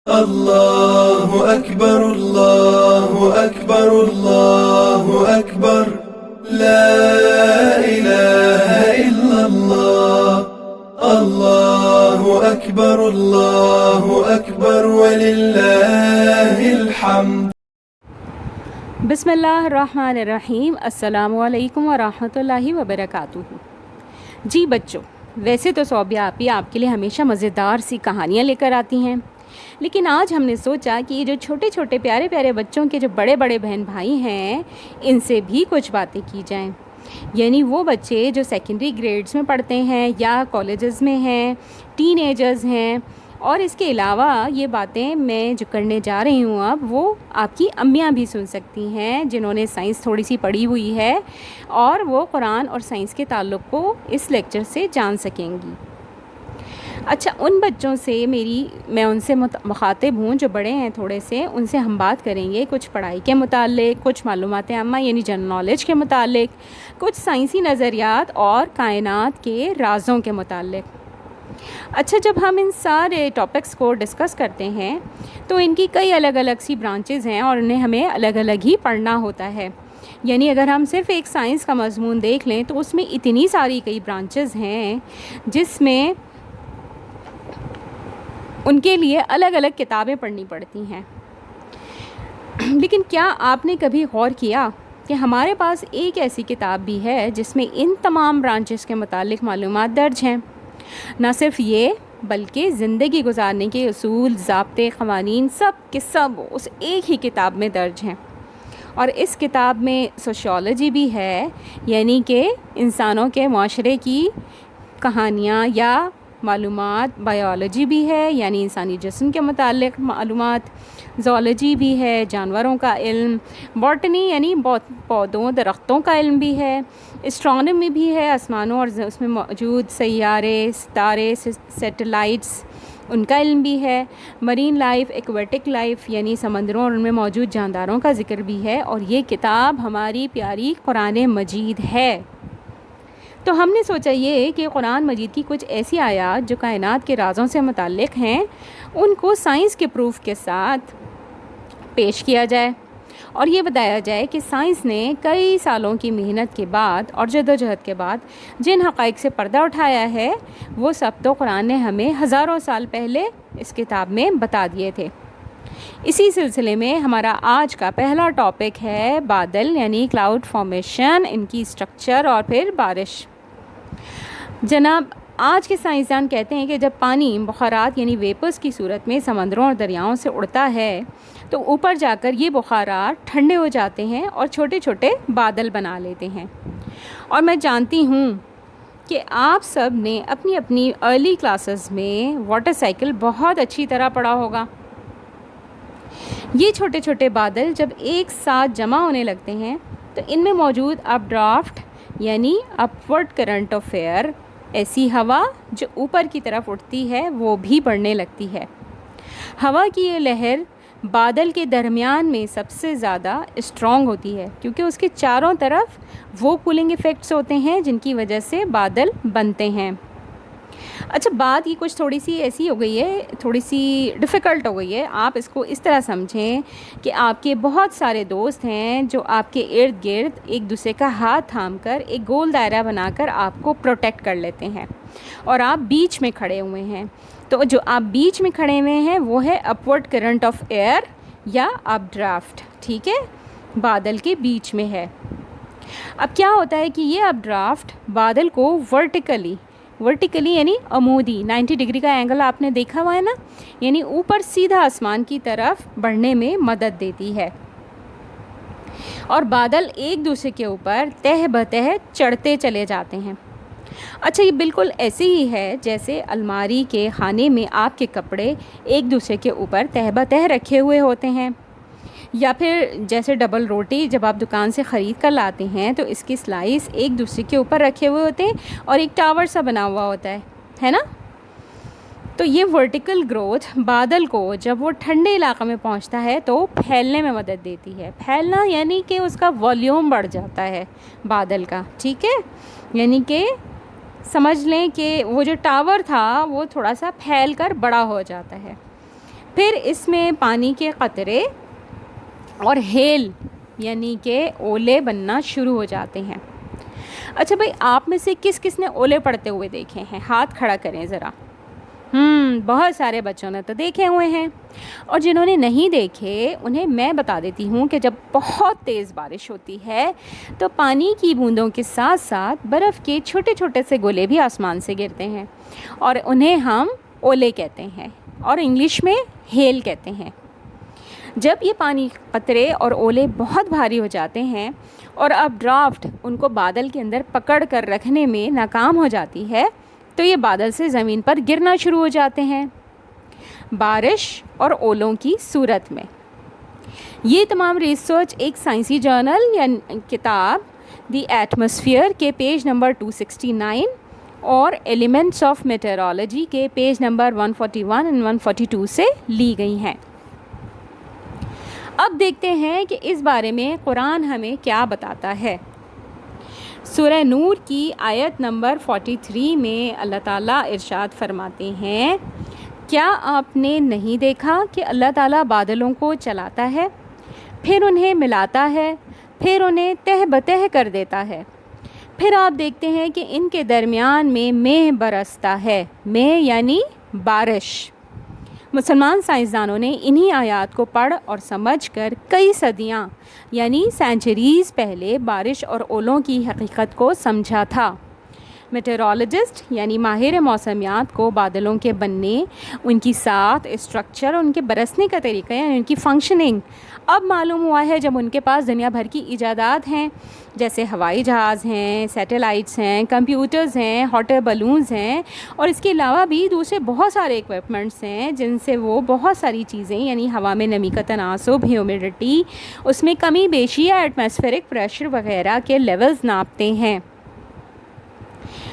اللہ اکبر اللہ اکبر اللہ اکبر لا الہ الا اللہ اللہ اکبر اللہ اکبر وللہ الحمد۔ بسم اللہ الرحمن الرحیم۔ السلام علیکم ورحمۃ اللہ وبرکاتہ۔ جی بچوں، ویسے تو صوبیہ آپی آپ کے لیے ہمیشہ مزیدار سی کہانیاں لے کر آتی ہیں، لیکن آج ہم نے سوچا کہ یہ جو چھوٹے چھوٹے پیارے پیارے بچوں کے جو بڑے بڑے بہن بھائی ہیں ان سے بھی کچھ باتیں کی جائیں، یعنی وہ بچے جو سیکنڈری گریڈز میں پڑھتے ہیں یا کالجز میں ہیں، ٹین ایجرز ہیں، اور اس کے علاوہ یہ باتیں میں جو کرنے جا رہی ہوں اب وہ آپ کی امیاں بھی سن سکتی ہیں جنہوں نے سائنس تھوڑی سی پڑھی ہوئی ہے اور وہ قرآن اور سائنس کے تعلق کو اس لیکچر سے جان سکیں گی۔ اچھا، ان بچوں سے میں ان سے مخاطب ہوں جو بڑے ہیں تھوڑے سے، ان سے ہم بات کریں گے کچھ پڑھائی کے متعلق، کچھ معلومات عامہ یعنی جنرل نالج کے متعلق، کچھ سائنسی نظریات اور کائنات کے رازوں کے متعلق۔ اچھا، جب ہم ان سارے ٹاپکس کو ڈسکس کرتے ہیں تو ان کی کئی الگ الگ سی برانچز ہیں اور انہیں ہمیں الگ الگ ہی پڑھنا ہوتا ہے، یعنی اگر ہم صرف ایک سائنس کا مضمون دیکھ لیں تو اس میں اتنی ساری کئی برانچز ہیں جس میں ان کے لیے الگ الگ کتابیں پڑھنی پڑتی ہیں۔ لیکن کیا آپ نے کبھی غور کیا کہ ہمارے پاس ایک ایسی کتاب بھی ہے جس میں ان تمام برانچز کے متعلق معلومات درج ہیں؟ نہ صرف یہ بلکہ زندگی گزارنے کے اصول، ضابطے، قوانین سب کے سب اس ایک ہی کتاب میں درج ہیں۔ اور اس کتاب میں سوشیالوجی بھی ہے، یعنی کہ انسانوں کے معاشرے کی کہانیاں یا معلومات، بایولوجی بھی ہے یعنی انسانی جسم کے متعلق معلومات، زولوجی بھی ہے، جانوروں کا علم، باٹنی یعنی پودوں درختوں کا علم بھی ہے، اسٹرانومی بھی ہے، آسمانوں اور اس میں موجود سیارے، ستارے، سیٹلائٹس ان کا علم بھی ہے، مرین لائف، ایکویٹک لائف یعنی سمندروں اور ان میں موجود جانداروں کا ذکر بھی ہے، اور یہ کتاب ہماری پیاری قرآن مجید ہے۔ تو ہم نے سوچا یہ کہ قرآن مجید کی کچھ ایسی آیات جو کائنات کے رازوں سے متعلق ہیں ان کو سائنس کے پروف کے ساتھ پیش کیا جائے، اور یہ بتایا جائے کہ سائنس نے کئی سالوں کی محنت کے بعد اور جدوجہد کے بعد جن حقائق سے پردہ اٹھایا ہے وہ سب تو قرآن نے ہمیں ہزاروں سال پہلے اس کتاب میں بتا دیے تھے۔ اسی سلسلے میں ہمارا آج کا پہلا ٹاپک ہے بادل یعنی کلاؤڈ فارمیشن، ان کی اسٹرکچر اور پھر بارش۔ جناب، آج کے سائنسدان کہتے ہیں کہ جب پانی بخارات یعنی ویپرز کی صورت میں سمندروں اور دریاؤں سے اڑتا ہے تو اوپر جا کر یہ بخارات ٹھنڈے ہو جاتے ہیں اور چھوٹے چھوٹے بادل بنا لیتے ہیں۔ اور میں جانتی ہوں کہ آپ سب نے اپنی اپنی ارلی کلاسز میں واٹر سائیکل بہت اچھی طرح پڑھا ہوگا۔ یہ چھوٹے چھوٹے بادل جب ایک ساتھ جمع ہونے لگتے ہیں تو ان میں موجود اپ ڈرافٹ یعنی اپورڈ کرنٹ آف ایئر، ایسی ہوا جو اوپر کی طرف اٹھتی ہے وہ بھی بڑھنے لگتی ہے۔ ہوا کی یہ لہر بادل کے درمیان میں سب سے زیادہ اسٹرانگ ہوتی ہے کیونکہ اس کے چاروں طرف وہ کولنگ ایفیکٹس ہوتے ہیں جن کی وجہ سے بادل بنتے ہیں۔ اچھا، بات یہ کچھ تھوڑی سی ایسی ہو گئی ہے، تھوڑی سی ڈیفیکلٹ ہو گئی ہے۔ آپ اس کو اس طرح سمجھیں کہ آپ کے بہت سارے دوست ہیں جو آپ کے ارد گرد ایک دوسرے کا ہاتھ تھام کر ایک گول دائرہ بنا کر آپ کو پروٹیکٹ کر لیتے ہیں اور آپ بیچ میں کھڑے ہوئے ہیں۔ تو جو آپ بیچ میں کھڑے ہوئے ہیں وہ ہے اپورڈ کرنٹ آف ایئر یا اپ ڈرافٹ، ٹھیک ہے، بادل کے بیچ میں ہے۔ اب کیا ہوتا ہے کہ یہ اپ ڈرافٹ بادل کو ورٹیکلی یعنی عمودی 90 ڈگری کا اینگل آپ نے دیکھا ہوا ہے نا، یعنی اوپر سیدھا آسمان کی طرف بڑھنے میں مدد دیتی ہے، اور بادل ایک دوسرے کے اوپر تہ بتہ چڑھتے چلے جاتے ہیں۔ اچھا، یہ بالکل ایسے ہی ہے جیسے الماری کے خانے میں آپ کے کپڑے ایک دوسرے کے اوپر تہ بتہ رکھے ہوئے ہوتے ہیں، یا پھر جیسے ڈبل روٹی جب آپ دکان سے خرید کر لاتے ہیں تو اس کی سلائس ایک دوسرے کے اوپر رکھے ہوئے ہوتے ہیں اور ایک ٹاور سا بنا ہوا ہوتا ہے نا۔ تو یہ ورٹیکل گروتھ بادل کو جب وہ ٹھنڈے علاقے میں پہنچتا ہے تو پھیلنے میں مدد دیتی ہے۔ پھیلنا یعنی کہ اس کا والیوم بڑھ جاتا ہے بادل کا، ٹھیک ہے، یعنی کہ سمجھ لیں کہ وہ جو ٹاور تھا وہ تھوڑا سا پھیل کر بڑا ہو جاتا ہے۔ پھر اس میں پانی کے قطرے اور ہیل یعنی کہ اولے بننا شروع ہو جاتے ہیں۔ اچھا بھائی، آپ میں سے کس کس نے اولے پڑتے ہوئے دیکھے ہیں؟ ہاتھ کھڑا کریں ذرا۔ بہت سارے بچوں نے تو دیکھے ہوئے ہیں، اور جنہوں نے نہیں دیکھے انہیں میں بتا دیتی ہوں کہ جب بہت تیز بارش ہوتی ہے تو پانی کی بوندوں کے ساتھ ساتھ برف کے چھوٹے چھوٹے سے گولے بھی آسمان سے گرتے ہیں، اور انہیں ہم اولے کہتے ہیں، اور انگلش میں ہیل کہتے ہیں۔ جب یہ پانی قطرے اور اولے بہت بھاری ہو جاتے ہیں اور اب ڈرافٹ ان کو بادل کے اندر پکڑ کر رکھنے میں ناکام ہو جاتی ہے تو یہ بادل سے زمین پر گرنا شروع ہو جاتے ہیں بارش اور اولوں کی صورت میں۔ یہ تمام ریسرچ ایک سائنسی جرنل یا کتاب دی ایٹماسفیئر کے پیج نمبر 269 اور ایلیمنٹس آف میٹیورولوجی کے پیج نمبر 141 اور 142 سے لی گئی ہیں۔ اب دیکھتے ہیں کہ اس بارے میں قرآن ہمیں کیا بتاتا ہے۔ سورہ نور کی آیت نمبر 43 میں اللہ تعالیٰ ارشاد فرماتے ہیں، کیا آپ نے نہیں دیکھا کہ اللہ تعالیٰ بادلوں کو چلاتا ہے، پھر انہیں ملاتا ہے، پھر انہیں تہ بتہ کر دیتا ہے، پھر آپ دیکھتے ہیں کہ ان کے درمیان میں مہ برستا ہے۔ مہ یعنی بارش۔ مسلمان سائنسدانوں نے انہی آیات کو پڑھ اور سمجھ کر کئی صدیاں یعنی سینچریز پہلے بارش اور اولوں کی حقیقت کو سمجھا تھا۔ میٹیورولوجسٹ یعنی ماہر موسمیات کو بادلوں کے بننے، ان کی ساخت، اسٹرکچر، ان کے برسنے کا طریقہ یعنی ان کی فنکشننگ اب معلوم ہوا ہے، جب ان کے پاس دنیا بھر کی ایجادات ہیں، جیسے ہوائی جہاز ہیں، سیٹلائٹس ہیں، کمپیوٹرز ہیں، ہاٹ ایئر بلونز ہیں، اور اس کے علاوہ بھی دوسرے بہت سارے ایکوپمنٹس ہیں جن سے وہ بہت ساری چیزیں یعنی ہوا میں نمی کا تناسب، ہیومیڈیٹی، اس میں کمی بیشی یا ایٹماسفیرک پریشر وغیرہ کے لیولز ناپتے ہیں۔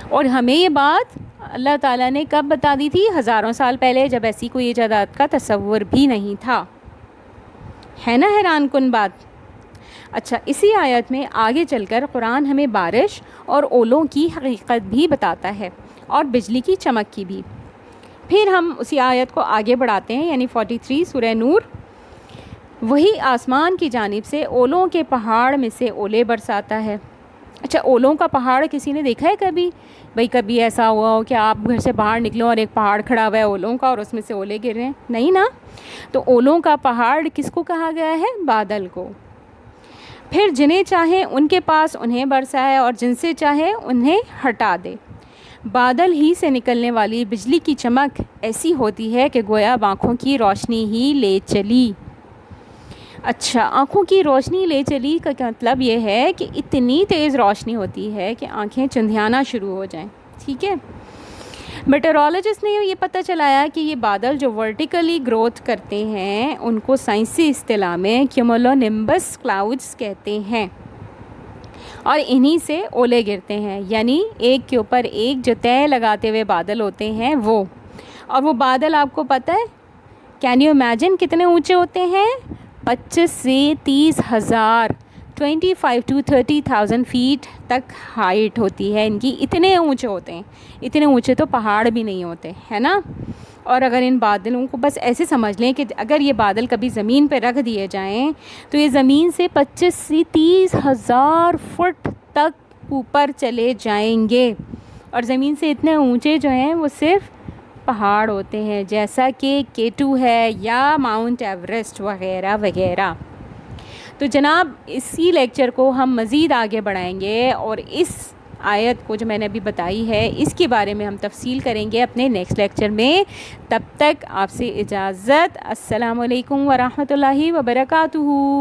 اور ہمیں یہ بات اللہ تعالیٰ نے کب بتا دی تھی؟ ہزاروں سال پہلے، جب ایسی کوئی ایجادات کا تصور بھی نہیں تھا۔ ہے نا حیران کن بات؟ اچھا، اسی آیت میں آگے چل کر قرآن ہمیں بارش اور اولوں کی حقیقت بھی بتاتا ہے، اور بجلی کی چمک کی بھی۔ پھر ہم اسی آیت کو آگے بڑھاتے ہیں، یعنی 43 سورہ نور۔ وہی آسمان کی جانب سے اولوں کے پہاڑ میں سے اولے برساتا ہے۔ اچھا، اولوں کا پہاڑ کسی نے دیکھا ہے کبھی؟ بھئی کبھی ایسا ہوا ہو کہ آپ گھر سے باہر نکلو اور ایک پہاڑ کھڑا ہوا ہے اولوں کا، اور اس میں سے اولے گر رہے ہیں؟ نہیں نا۔ تو اولوں کا پہاڑ کس کو کہا گیا ہے؟ بادل کو۔ پھر جنہیں چاہے ان کے پاس انہیں برسائے اور جن سے چاہے انہیں ہٹا دے۔ بادل ہی سے نکلنے والی بجلی کی چمک ایسی ہوتی ہے کہ گویا آنکھوں کی روشنی ہی لے چلی۔ اچھا، آنکھوں کی روشنی لے چلی کا مطلب یہ ہے کہ اتنی تیز روشنی ہوتی ہے کہ آنکھیں چندھیانا شروع ہو جائیں۔ ٹھیک ہے۔ میٹیورولوجسٹ نے یہ پتہ چلایا کہ یہ بادل جو ورٹیکلی گروتھ کرتے ہیں ان کو سائنسی اصطلاح میں کیومولو نمبس کلاؤڈز کہتے ہیں، اور انہی سے اولے گرتے ہیں، یعنی ایک کے اوپر ایک جو طے لگاتے ہوئے بادل ہوتے ہیں وہ۔ اور وہ بادل آپ کو پتہ ہے، کین یو امیجن کتنے اونچے ہوتے ہیں؟ 25 سے 30 ہزار 25 to 30,000 فیٹ تک ہائٹ ہوتی ہے ان کی۔ اتنے اونچے ہوتے ہیں، اتنے اونچے تو پہاڑ بھی نہیں ہوتے، ہے نا۔ اور اگر ان بادلوں کو بس ایسے سمجھ لیں کہ اگر یہ بادل کبھی زمین پہ رکھ دیے جائیں تو یہ زمین سے 25 سے 30 ہزار فٹ تک اوپر چلے جائیں گے، اور زمین سے اتنے اونچے جو ہیں وہ صرف پہاڑ ہوتے ہیں، جیسا کہ K2 ہے یا ماؤنٹ ایوریسٹ وغیرہ وغیرہ۔ تو جناب، اسی لیکچر کو ہم مزید آگے بڑھائیں گے، اور اس آیت کو جو میں نے ابھی بتائی ہے اس کے بارے میں ہم تفصیل کریں گے اپنے نیکسٹ لیکچر میں۔ تب تک آپ سے اجازت۔ السلام علیکم ورحمۃ اللہ وبرکاتہ۔